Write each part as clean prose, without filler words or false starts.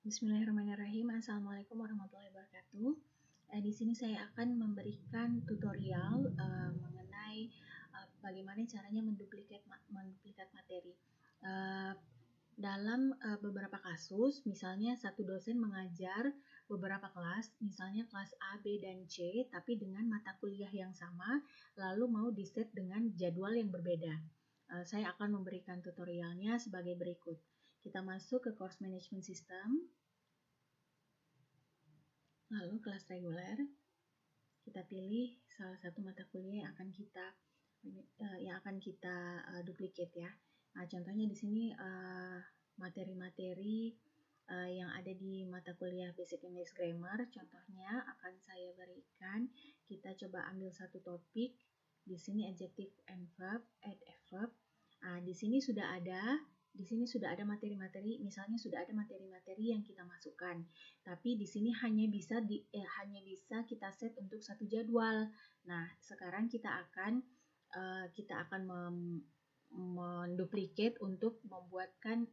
Bismillahirrahmanirrahim. Assalamualaikum warahmatullahi wabarakatuh. Di sini saya akan memberikan tutorial mengenai bagaimana caranya menduplikat materi. Dalam beberapa kasus, misalnya satu dosen mengajar beberapa kelas, misalnya kelas A, B, dan C, tapi dengan mata kuliah yang sama, lalu mau di-set dengan jadwal yang berbeda. Saya akan memberikan tutorialnya sebagai berikut. Kita masuk ke Course Management System, lalu kelas reguler. Kita pilih salah satu mata kuliah yang akan kita duplicate ya. Nah, contohnya di sini materi-materi yang ada di mata kuliah Basic English Grammar. Contohnya akan saya berikan. Kita coba ambil satu topik. Di sini adjective and verb, add a verb. Di sini sudah ada materi-materi, misalnya sudah ada materi-materi yang kita masukkan. Tapi di sini hanya bisa kita set untuk satu jadwal. Nah, sekarang kita akan menduplikat untuk membuatkan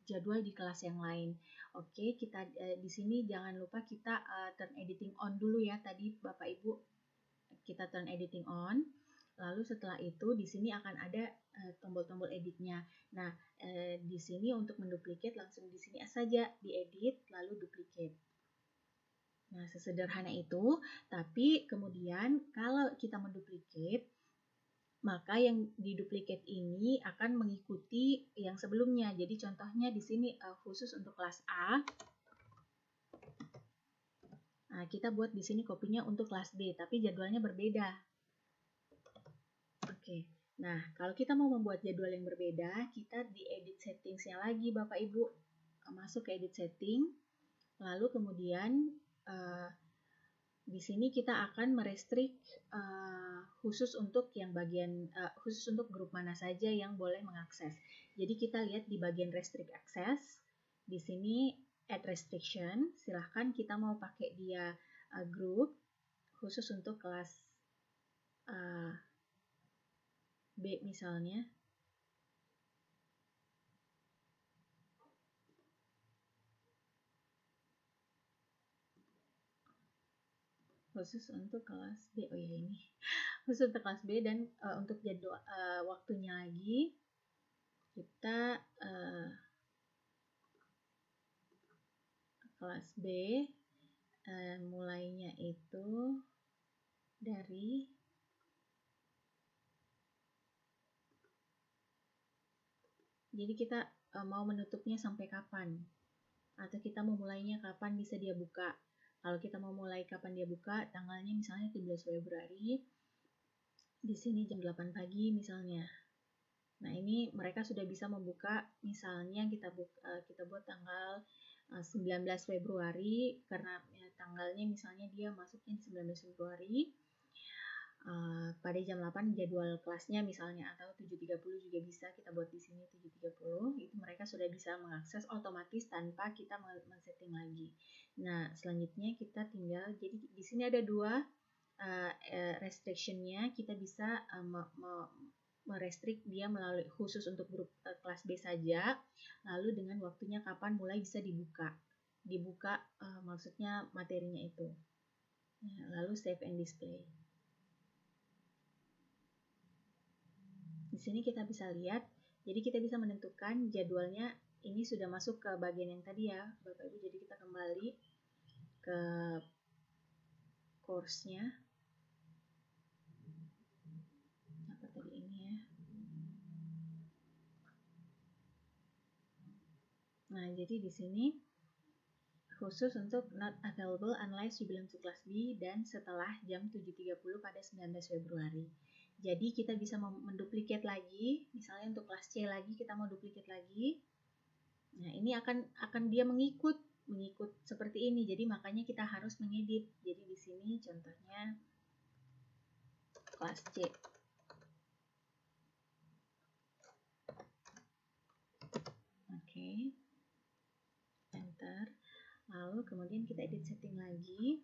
jadwal di kelas yang lain. Oke, kita di sini jangan lupa kita turn editing on dulu ya. Tadi Bapak Ibu kita turn editing on. Lalu setelah itu di sini akan ada tombol-tombol editnya. Nah, di sini untuk menduplikat langsung di sini saja diedit lalu duplikat. Nah, sesederhana itu. Tapi kemudian kalau kita menduplikat, maka yang diduplikat ini akan mengikuti yang sebelumnya. Jadi contohnya di sini khusus untuk kelas A. Nah, kita buat di sini kopinya untuk kelas B, tapi jadwalnya berbeda. Oke. Nah, kalau kita mau membuat jadwal yang berbeda, kita di edit settingsnya lagi Bapak Ibu. Masuk ke edit setting. Lalu kemudian di sini kita akan merestrict khusus untuk grup mana saja yang boleh mengakses. Jadi kita lihat di bagian restrict access. Di sini add restriction. Silahkan kita mau pakai dia grup khusus untuk kelas B misalnya. Khusus untuk kelas B. Oh ya, ini khusus untuk kelas B. Dan untuk jadwal waktunya lagi kita kelas B mulainya itu dari jadi kita mau menutupnya sampai kapan, atau kita mau mulainya kapan bisa dia buka. Kalau kita mau mulai kapan dia buka, tanggalnya misalnya 17 Februari, di sini jam 8 pagi misalnya. Nah, ini mereka sudah bisa membuka, misalnya kita buat tanggal 19 Februari, karena tanggalnya misalnya dia masuknya di 19 Februari, pada jam 8 jadwal kelasnya misalnya, atau 7.30 juga bisa kita buat di sini 7.30. Itu mereka sudah bisa mengakses otomatis tanpa kita men-setting lagi. Nah, selanjutnya kita tinggal, jadi di sini ada dua restriction-nya. Kita bisa merestrict dia melalui khusus untuk grup kelas B saja, lalu dengan waktunya kapan mulai bisa dibuka maksudnya materinya itu. Lalu save and display. Di sini kita bisa lihat, jadi kita bisa menentukan jadwalnya. Ini sudah masuk ke bagian yang tadi ya Bapak Ibu. Jadi kita kembali ke course-nya. Apa tadi ini ya? Nah, jadi di sini khusus untuk not available unless you belong to class B dan setelah jam 7.30 pada 19 Februari. Jadi kita bisa menduplikat lagi, misalnya untuk kelas C lagi kita mau duplikat lagi. Nah, ini akan dia mengikut seperti ini. Jadi makanya kita harus mengedit. Jadi di sini contohnya kelas C. Oke. Enter. Lalu kemudian kita edit setting lagi.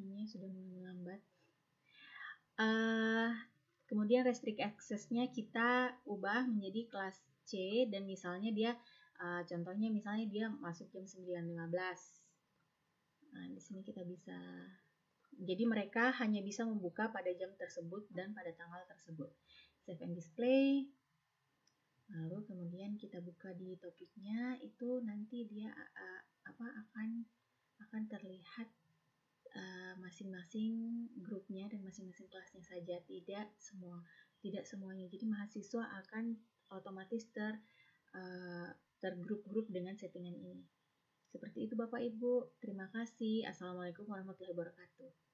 Ini sudah mulai melambat. Uh, Kemudian restrict access-nya kita ubah menjadi kelas C, dan misalnya dia contohnya misalnya dia masuk jam 9.15. Nah, di sini kita bisa, jadi mereka hanya bisa membuka pada jam tersebut dan pada tanggal tersebut. Save and display. Lalu kemudian kita buka di topiknya, itu nanti dia akan terlihat masing-masing grupnya dan masing-masing kelasnya saja, tidak semuanya. Jadi mahasiswa akan otomatis tergrup-grup dengan settingan ini. Seperti itu Bapak Ibu. Terima kasih. Assalamualaikum warahmatullahi wabarakatuh.